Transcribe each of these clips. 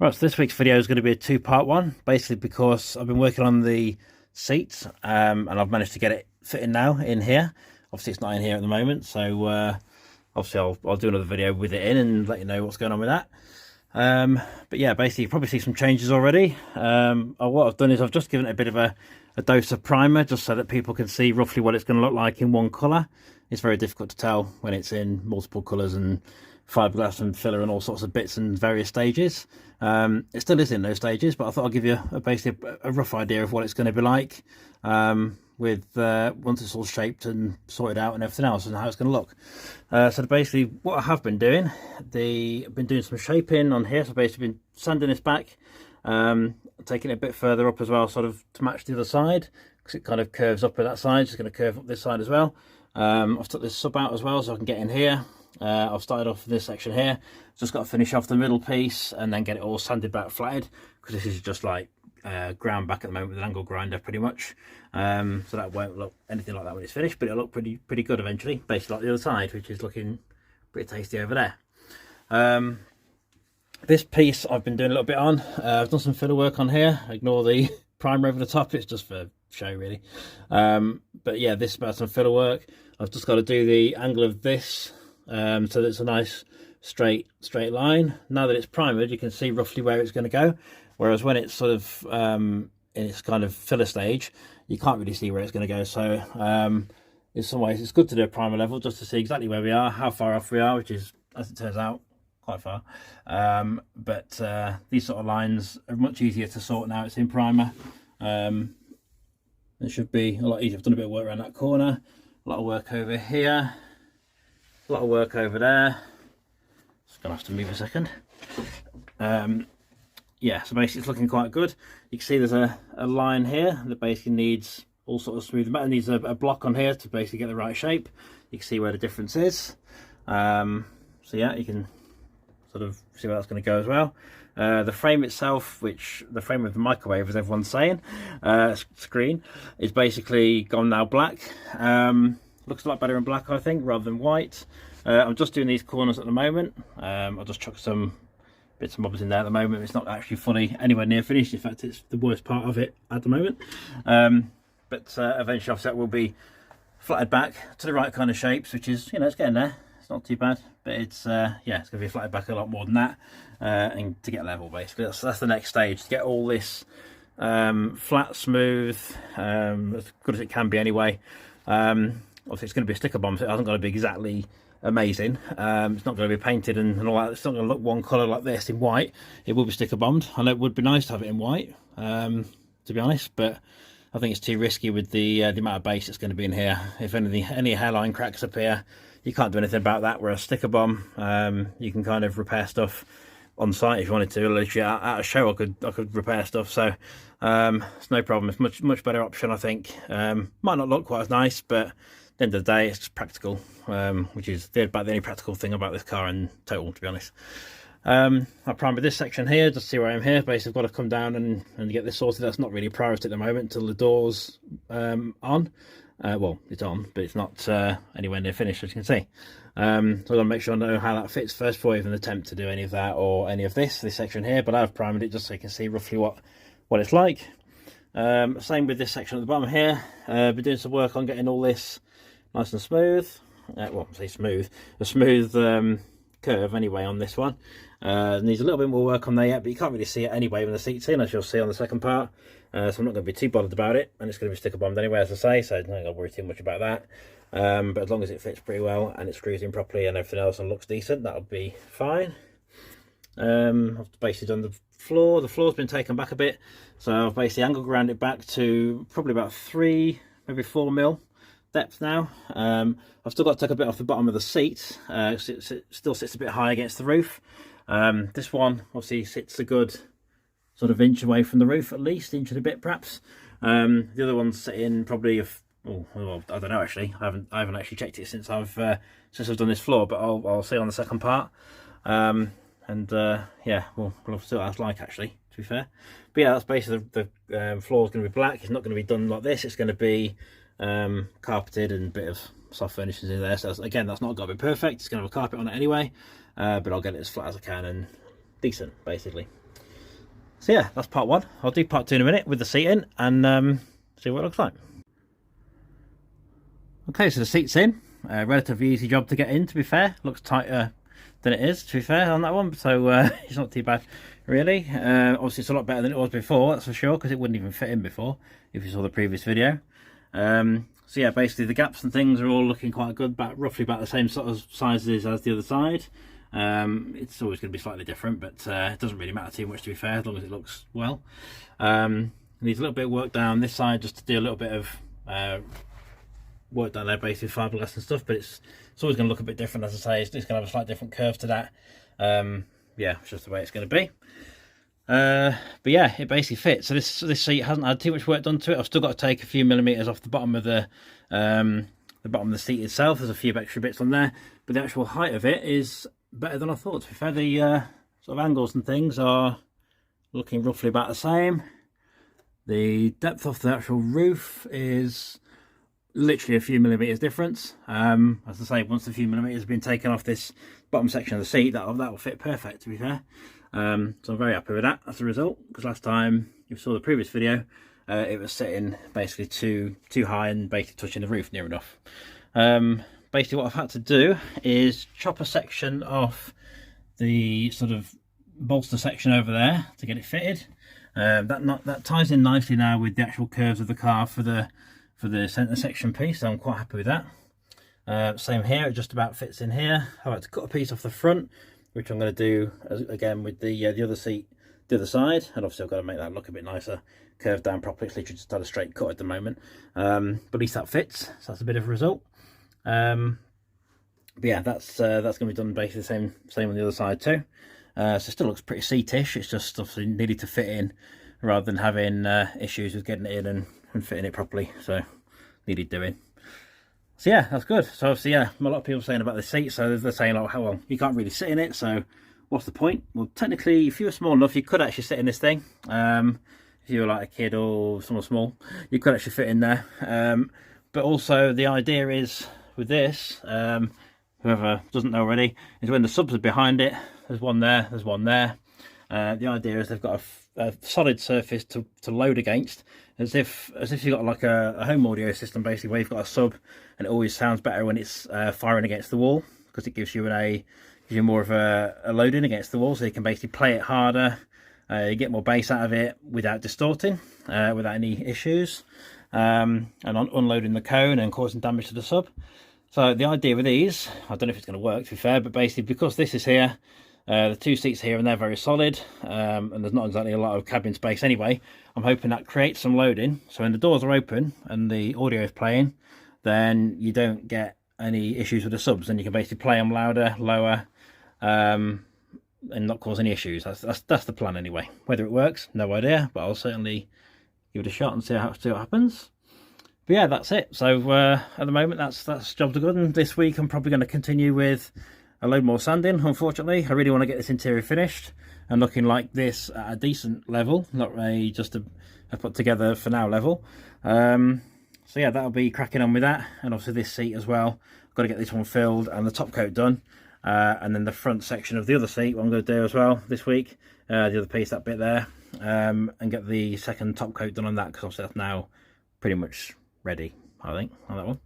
Right, so this week's video is going to be a two-part one, basically because I've been working on the seats and I've managed to get it fitting now in here. Obviously it's not in here at the moment, so obviously I'll do another video with it in and let you know what's going on with that. But yeah, basically you probably see some changes already. What I've done is I've just given it a bit of a dose of primer just so that people can see roughly what it's going to look like in one colour. It's very difficult to tell when it's in multiple colours and fiberglass and filler and all sorts of bits and various stages. It still is in those stages, but I thought I'd give you basically a rough idea of what it's going to be like with once it's all shaped and sorted out and everything else, and how it's going to look. So basically what I have been doing, I've been doing some shaping on here. So basically been sanding this back, taking it a bit further up as well, sort of to match the other side, because it kind of curves up at that side. It's going to curve up this side as well. I've took this sub out as well so I can get in here. I've started off this section here, just got to finish off the middle piece and then get it all sanded back, flatted, because this is just like ground back at the moment with an angle grinder pretty much. So that won't look anything like that when it's finished, but it'll look pretty good eventually, basically like the other side, which is looking pretty tasty over there. This piece I've been doing a little bit on. I've done some filler work on here. Ignore the primer over the top, it's just for show really. But yeah, this is about some filler work. I've just got to do the angle of this so that it's a nice straight line. Now that it's primered, you can see roughly where it's going to go, whereas when it's sort of in its kind of filler stage, you can't really see where it's going to go. So in some ways it's good to do a primer level just to see exactly where we are, how far off we are, which is, as it turns out, quite far. But these sort of lines are much easier to sort now it's in primer. It should be a lot easier. I've done a bit of work around that corner, a lot of work over here, a lot of work over there. Just gonna have to move a second. Yeah, so basically it's looking quite good. You can see there's a line here that basically needs all sort of smooth. It needs a block on here to basically get the right shape. You can see where the difference is. So yeah, you can sort of see where that's going to go as well. The frame itself, which the frame of the microwave, as everyone's saying, screen, is basically gone now black. Looks a lot better in black, I think, rather than white. I'm just doing these corners at the moment. I'll just chuck some bits and bobs in there at the moment. It's not actually fully anywhere near finished. In fact, it's the worst part of it at the moment. But eventually offset will be flatted back to the right kind of shapes, which is, you know, it's getting there. It's not too bad, but it's yeah, it's going to be flatted back a lot more than that, and to get level basically. That's the next stage, to get all this flat, smooth, as good as it can be anyway. Obviously it's going to be a sticker bomb, so it hasn't got to be exactly amazing. It's not going to be painted and all that. It's not going to look one colour like this in white. It will be sticker bombed. I know it would be nice to have it in white, to be honest, but I think it's too risky with the amount of base that's going to be in here. If any hairline cracks appear, you can't do anything about that. Whereas sticker bomb, you can kind of repair stuff on site if you wanted to. Literally at a show, I could repair stuff. So it's no problem. It's much better option, I think. Might not look quite as nice, but at the end of the day, it's just practical, which is about the only practical thing about this car in total, to be honest. I primed this section here, just to see where I am here. Basically, I've got to come down and get this sorted. That's not really a priority at the moment until the door's on. Well, it's on, but it's not anywhere near finished, as you can see. So I've got to make sure I know how that fits first before I even attempt to do any of that or any of this section here. But I've primed it just so you can see roughly what it's like. Same with this section at the bottom here. Been doing some work on getting all this nice and smooth. Well, I say smooth. A smooth curve anyway on this one. Needs a little bit more work on there yet, but you can't really see it anyway when the seat's in, as you'll see on the second part. So I'm not going to be too bothered about it, and it's going to be sticker bombed anyway, as I say, so I'm not going to worry too much about that. But as long as it fits pretty well and it screws in properly and everything else and looks decent, that'll be fine. I've basically done the floor. The floor's been taken back a bit, so I've basically angle ground it back to probably about 3, maybe 4 mil depth now. I've still got to take a bit off the bottom of the seat. It still sits a bit high against the roof. This one obviously sits a good sort of inch away from the roof, at least inch and a bit perhaps. The other one's sitting probably well, I don't know actually. I haven't actually checked it since I've done this floor, but I'll see on the second part. Yeah, we'll see what that's like actually, to be fair. But yeah, that's basically the floor is going to be black. It's not going to be done like this. It's going to be carpeted and a bit of soft furnishings in there. So again, that's not got to be perfect. It's going to have a carpet on it anyway, but I'll get it as flat as I can and decent, basically. So yeah, that's part one. I'll do part two in a minute with the seat in and see what it looks like. Okay, so the seat's in. Relatively easy job to get in, to be fair. Looks tighter than it is, to be fair, on that one. So it's not too bad, really. Obviously, it's a lot better than it was before, that's for sure, because it wouldn't even fit in before, if you saw the previous video. So yeah, basically the gaps and things are all looking quite good, roughly about the same sort of sizes as the other side. It's always going to be slightly different, but it doesn't really matter too much, to be fair, as long as it looks well. Needs a little bit of work down this side just to do a little bit of work down there, basically fiberglass and stuff, but it's always going to look a bit different. As I say, it's going to have a slightly different curve to that. Yeah, it's just the way it's going to be. But yeah, it basically fits. So this seat hasn't had too much work done to it. I've still got to take a few millimeters off the bottom of the bottom of the seat itself. There's a few extra bits on there, but the actual height of it is better than I thought. To be fair, the sort of angles and things are looking roughly about the same. The depth of the actual roof is literally a few millimeters difference. As I say, once a few millimeters have been taken off this bottom section of the seat, that'll fit perfect, to be fair. So I'm very happy with that as a result, because last time you saw the previous video, it was sitting basically too high and basically touching the roof near enough. Basically what I've had to do is chop a section off the sort of bolster section over there to get it fitted. That ties in nicely now with the actual curves of the car for the centre section piece, so I'm quite happy with that. Same here, it just about fits in here. I've had to cut a piece off the front, which I'm going to do again with the other seat, the other side, and obviously I've got to make that look a bit nicer, curved down properly. It's literally just had a straight cut at the moment, but at least that fits, so that's a bit of a result. But yeah, that's going to be done basically the same on the other side too. So it still looks pretty seatish. It's just obviously needed to fit in rather than having issues with getting it in and fitting it properly, so needed doing. So yeah, that's good. So obviously, yeah, a lot of people saying about the seat, so they're saying, oh, well, you can't really sit in it, so what's the point? Well, technically, if you were small enough, you could actually sit in this thing. If you were like a kid or someone small, you could actually fit in there. But also the idea is with this, whoever doesn't know already, is when the subs are behind it, there's one there, there's one there. The idea is they've got a solid surface to load against, as if you've got like a home audio system, basically, where you've got a sub, and it always sounds better when it's firing against the wall, because it gives you more of a loading against the wall, so you can basically play it harder. You get more bass out of it without distorting, without any issues, and unloading the cone and causing damage to the sub. So the idea with these, I don't know if it's going to work, to be fair, but basically because this is here, the two seats here and they're very solid, and there's not exactly a lot of cabin space anyway, I'm hoping that creates some loading, so when the doors are open and the audio is playing, then you don't get any issues with the subs, and you can basically play them louder, lower, and not cause any issues. That's the plan anyway. Whether it works, no idea, but I'll certainly give it a shot and see what happens. But yeah, that's it. So at the moment, that's jobs are good, and this week I'm probably going to continue with a load more sanding. Unfortunately, I really want to get this interior finished and looking like this at a decent level, not just a put together for now level. So yeah, that'll be cracking on with that, and obviously this seat as well. I've got to get this one filled and the top coat done, and then the front section of the other seat, what I'm going to do as well this week, the other piece, that bit there, and get the second top coat done on that, because obviously that's now pretty much ready, I think, on that one.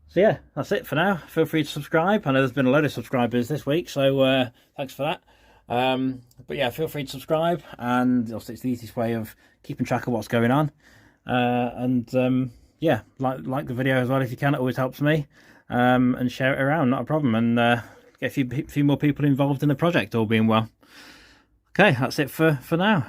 So yeah, that's it for now. Feel free to subscribe. I know there's been a load of subscribers this week, so thanks for that. But yeah, feel free to subscribe, and also it's the easiest way of keeping track of what's going on. Yeah, like the video as well if you can. It always helps me. And share it around, not a problem. And get a few more people involved in the project, all being well. Okay, that's it for now.